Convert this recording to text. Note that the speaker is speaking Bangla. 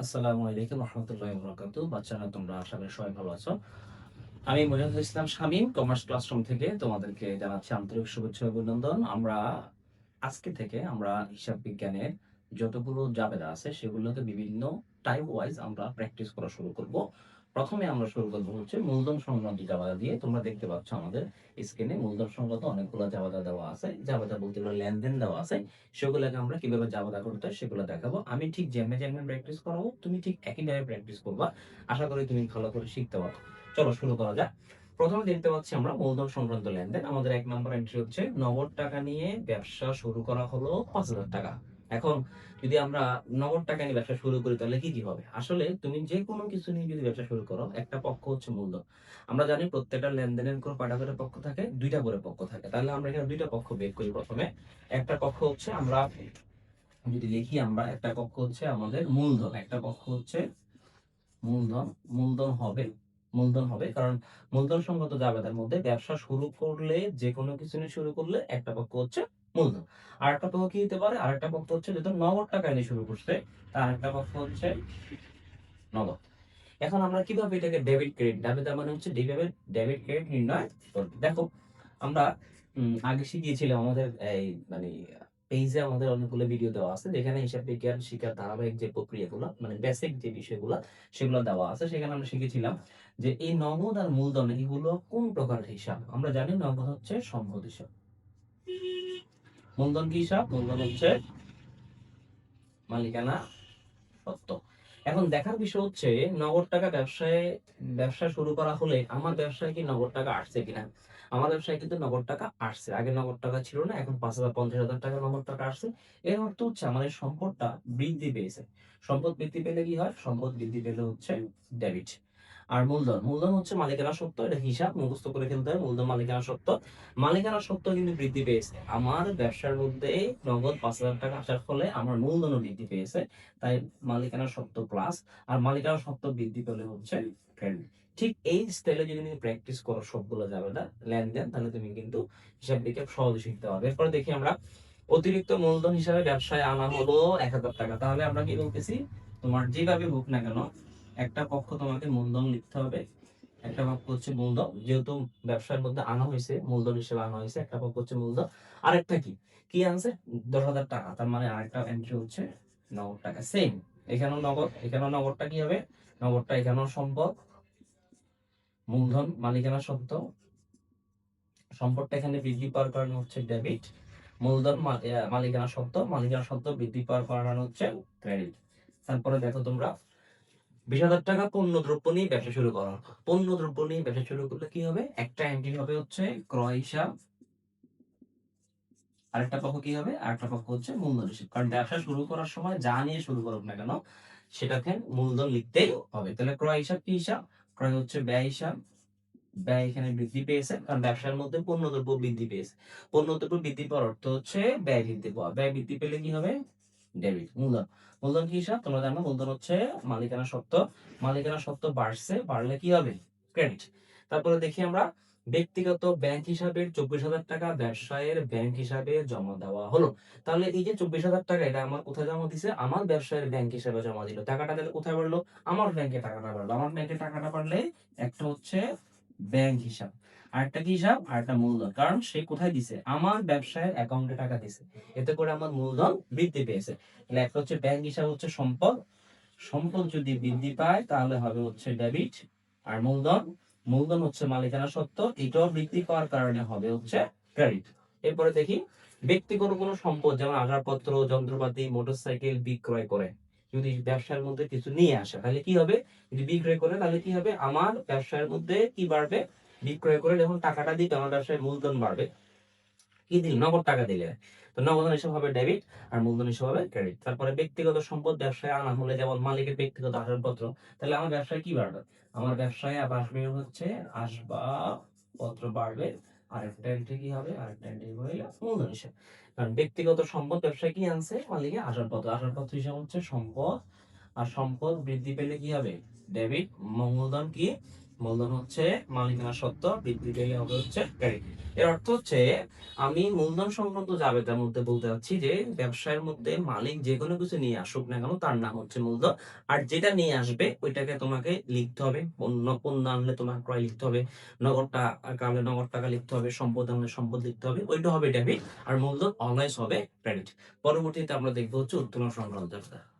আসসালামু আলাইকুম রহমতুল্লাহি ওয়া বারাকাতুহু। বাচ্চারা তোমরা আশা করি সবাই ভালো আছো। আমি মুজাহিদুল ইসলাম শামীম কমার্স ক্লাসরুম থেকে তোমাদেরকে জানাচ্ছি আন্তরিক শুভেচ্ছা ও অভিনন্দন। আজকে থেকে আমরা হিসাব বিজ্ঞানের যতগুলো জাবেদা আছে সেগুলোকে বিভিন্ন টাইপ ওয়াইজ আমরা প্র্যাকটিস করা শুরু করব। প্রথমে আমরা শুরু করব হচ্ছে মূলধন সংক্রান্ত জাবেদা দিয়ে। তোমরা দেখতে পাচ্ছ আমাদের স্ক্রিনে মূলধন সংক্রান্ত অনেকগুলো জাবেদা দেওয়া আছে। জাবেদা বলতে গেলে লেনদেন দেওয়া আছে। সেগুলোকে আমরা কিভাবে জাবেদা করতে হয় সেগুলো দেখাবো। আমি ঠিক যেমনি প্র্যাকটিস করাবো তুমি ঠিক একইভাবে প্র্যাকটিস করবা। আশা করি তুমি ভালো করে শিখতে পারো। চলো শুরু করা যাক। প্রথমে দেখতে পাচ্ছি আমরা মূলধন সংক্রান্ত লেনদেন। আমাদের ১ নম্বর এন্ট্রি হচ্ছে নগদ টাকা নিয়ে ব্যবসা শুরু করা হলো ৫,০০০ টাকা। এখন যদি আমরা নগদ টাকা নিয়ে ব্যবসা শুরু করি তাহলে কি হবে? আসলে তুমি যেকোনো কিছু নিয়ে যদি ব্যবসা শুরু করো, একটা পক্ষ হচ্ছে মূলধন। আমরা জানি প্রত্যেকটা লেনদেনের কোনো কয়টা করে পক্ষ থাকে? ২ টা করে পক্ষ থাকে। তাহলে আমরা এখানে ২ টা পক্ষ বের করি প্রথমে। একটা পক্ষ হচ্ছে আমরা যদি লিখি আমরা একটা পক্ষ হচ্ছে আমাদের মূলধন, একটা পক্ষ হচ্ছে মূলধন, মূলধন হবে মূলধন হবে কারণ মূলধন সংক্রান্ত জাবেদার মধ্যে ব্যবসা শুরু করলে যেকোনো কিছু নিয়ে শুরু করলে একটা পক্ষ হচ্ছে মূলধন। আরেকটা পক্ষ কি হতে পারে? আরেকটা পক্ষ হচ্ছে যেহেতু নগদ টাকা নিয়ে শুরু করছে, তার আরেকটা পক্ষ হচ্ছে নগদ। এখন আমরা কিভাবে এটাকে ডেবিট ক্রেডিট জাবেদা মানে হচ্ছে ডেবিট ক্রেডিট নির্ণয় করব। দেখো আমরা আগে শিখিয়েছিলাম আমাদের এই মানে পেজে আমাদের অনেকগুলো ভিডিও দেওয়া আছে যেখানে হিসাব বিজ্ঞান শিক্ষার ধারাবাহিক যে প্রক্রিয়াগুলো মানে বেসিক যে বিষয়গুলো সেগুলো দেওয়া আছে। সেখানে আমরা শিখেছিলাম যে এই নগদ আর মূলধন এগুলো কোন প্রকারের হিসাব। আমরা জানি নগদ হচ্ছে সম্পদ হিসাব, মূলধন কি হিসাব? মূলধন হচ্ছে মালিকানা সত্য। এখন দেখার বিষয় হচ্ছে নগদ টাকা ব্যবসা শুরু করা হলে আমার ব্যবসায় কি নগদ টাকা আসছে কিনা। আমার ব্যবসায় কিন্তু নগদ টাকা আসছে। আগে নগদ টাকা ছিল না, এখন ৫,০০০ ৫০,০০০ টাকা নগদ টাকা আসছে। এর অর্থ হচ্ছে আমার এই সম্পদটা বৃদ্ধি পেয়েছে। সম্পদ বৃদ্ধি পেলে কি হয়? সম্পদ বৃদ্ধি পেলে হচ্ছে ডেবিট। আর মূলধন হচ্ছে মালিকানা সত্ত্ব। এটা হিসাব মুখস্থ করে ফেলতে হয়। মূলধন মালিকানা সত্ত্ব। মালিকানা সত্ত্ব কিন্তু বৃদ্ধি পেয়েছে। আমার ব্যবসার মধ্যে নগদ ৫,০০০ টাকা আসার ফলে আমার মূলধনও বৃদ্ধি পেয়েছে। তাই মালিকানা সত্ত্ব প্লাস আর মালিকানা সত্ত্ব বৃদ্ধি পেলে হচ্ছে ক্রেডিট। ঠিক এই স্টাইলে যদি তুমি প্র্যাকটিস করো সবগুলো জাবেদা লেনদেন তাহলে তুমি কিন্তু হিসাব বিজ্ঞান সহজে শিখতে পারবে। এরপরে দেখি আমরা অতিরিক্ত মূলধন হিসাবে ব্যবসায় আনা হলো ১,০০০ টাকা। তাহলে আমরা কি বলতেছি? তোমার যেভাবে হোক না কেন একটা পক্ষ তোমাকে মূলধন লিখতে হবে, একটা পক্ষ হচ্ছে মূলধন যেহেতু ব্যবসার মধ্যে আনা হয়েছে মূলধন হিসেবে আনা হয়েছে, একটা পক্ষ হচ্ছে মূলধন। আরেকটা কি কি আনছে? ১০,০০০ টাকা। তার মানে আরেকটা এন্ট্রি হচ্ছে নগদ টাকা। সেম এখানেও নগদ, এখানেও নগদটা কি হবে? নগদটা এখানেও সম্পদ, মূলধন মালিকানা সত্ত্ব। সম্পদটা এখানে বৃদ্ধি পাওয়ার কারণে হচ্ছে ডেবিট। মূলধন মালিকানা সত্ত্ব, মালিকানা সত্ত্ব বৃদ্ধি পাওয়ার কারণে হচ্ছে ক্রেডিট। তারপরে দেখো তোমরা ২০,০০০ টাকা পণ্য দ্রব্য নিয়ে ব্যবসা শুরু করো। পণ্য দ্রব্য নিয়ে ব্যবসা শুরু করলে কি হবে? একটা এন্ট্রি হবে হচ্ছে ক্রয় হিসাব, আরেকটা পক্ষ কি হবে? আরেকটা পক্ষ হচ্ছে মূলধন হিসাব। কারণ ব্যবসা শুরু করার সময় যা নিয়ে শুরু করুক না কেন সেটাকে মূলধন লিখতেই হবে। তাহলে ক্রয় হিসাব কি হিসাব? ক্রয় হচ্ছে ব্যয় হিসাব। ব্যয় এখানে বৃদ্ধি পেয়েছে কারণ ব্যবসার মধ্যে পণ্যদ্রব্য বৃদ্ধি পেয়েছে। পণ্যদ্রব্য বৃদ্ধি পাওয়ার অর্থ হচ্ছে ব্যয় বৃদ্ধি পাওয়া। ব্যয় বৃদ্ধি পেলে কি হবে? ডেবিট। মূলধন। মূলধন কি হিসাব? তোমরা জানো মূলধন হচ্ছে মালিকানা সত্ত্ব। মালিকানা সত্ত্ব বাড়ছে, বাড়লে কি হবে? ক্রেডিট। তারপরে দেখি আমরা ব্যক্তিগত ব্যাংক হিসাবের ২৪,০০০ টাকা ব্যবসায়ের ব্যাংক হিসাবে জমা দেওয়া হলো। তাহলে এই যে ২৪,০০০ টাকা এটা আমার কোথায় জমা দিছে? আমার ব্যবসায়ের ব্যাংক হিসাবে জমা দিল। টাকাটা তাহলে কোথায় বাড়লো? আমার ব্যাংকে টাকাটা বাড়লো। আমার ব্যাংকে টাকাটা বাড়লে একটা হচ্ছে ব্যাংক হিসাব, আরেকটা কি হিসাব? আরেকটা মূলধন। কারণ সে কোথায় দিছে? আমার ব্যবসায়ের অ্যাকাউন্টে টাকা দিছে। এতে করে আমার মূলধন বৃদ্ধি পেয়েছে। তাহলে একটা হচ্ছে ব্যাংক হিসাব হচ্ছে সম্পদ। সম্পদ যদি বৃদ্ধি পায় তাহলে হবে হচ্ছে ডেবিট। আর মূলধন হচ্ছে মালিকানা সত্ত্ব। এটাও বৃদ্ধি পাওয়ার কারণে হবে হচ্ছে ক্রেডিট। এরপরে দেখি ব্যক্তিগত কোনো সম্পদ যেমন আসবাবপত্র, যন্ত্রপাতি, মোটরসাইকেল বিক্রয় করে যদি ব্যবসার মধ্যে কিছু নিয়ে আসে তাহলে কি হবে? যদি বিক্রয় করে তাহলে কি হবে? আমার ব্যবসার মধ্যে কি বাড়বে? বিক্রয় করে যখন টাকাটা দিবে আমার ব্যবসায় মূলধন বাড়বে। কি দিল? নগদ টাকা দিলে। তো নগদ হিসাব হবে ডেবিট আর মূলধন হিসাব হবে ক্রেডিট। তারপরে ব্যক্তিগত সম্পদ ব্যবসায় আনা হলে যেমন মালিকের ব্যক্তিগত আসবাবপত্র, তাহলে আমার ব্যবসায় কি বাড়বে? আমার ব্যবসায় আবার আসবে হচ্ছে আসবাবপত্র বাড়বে। আরেকটা এন্ট্রি কি হবে? আরেকটা এন্ট্রি হইলো মূলধন হিসাব। কারণ ব্যক্তিগত সম্পদ ব্যবসায় কি আনছে? মালিকের আসবাবপত্র। আসবাবপত্র হিসাব হচ্ছে সম্পদ। আর সম্পদ বৃদ্ধি পেলে কি হবে? ডেবিট। মূলধন কি? মূলধন হচ্ছে মালিকানা সত্ত্ব, বৃদ্ধি পেলে হবে হচ্ছে ক্রেডিট। এর অর্থ হচ্ছে আমি মূলধন সংক্রান্ত জাবেদার মধ্যে বলতে চাচ্ছি যে ব্যবসায়ের মধ্যে মালিক যেকোনো কিছু নিয়ে আসুক না কেন তার নাম হচ্ছে মূলধন। আর যেটা নিয়ে আসবে ওইটাকে তোমাকে লিখতে হবে। পণ্য আনলে তোমার ক্রয় লিখতে হবে, নগদ টাকা আনলে নগদ টাকা লিখতে হবে, সম্পদ আনলে সম্পদ লিখতে হবে। ওইটা হবে ডেবিট আর মূলধন অলওয়েজ হবে ক্রেডিট। পরবর্তীতে আমরা দেখবো হচ্ছে উত্তোলন সংক্রান্ত জাবেদা।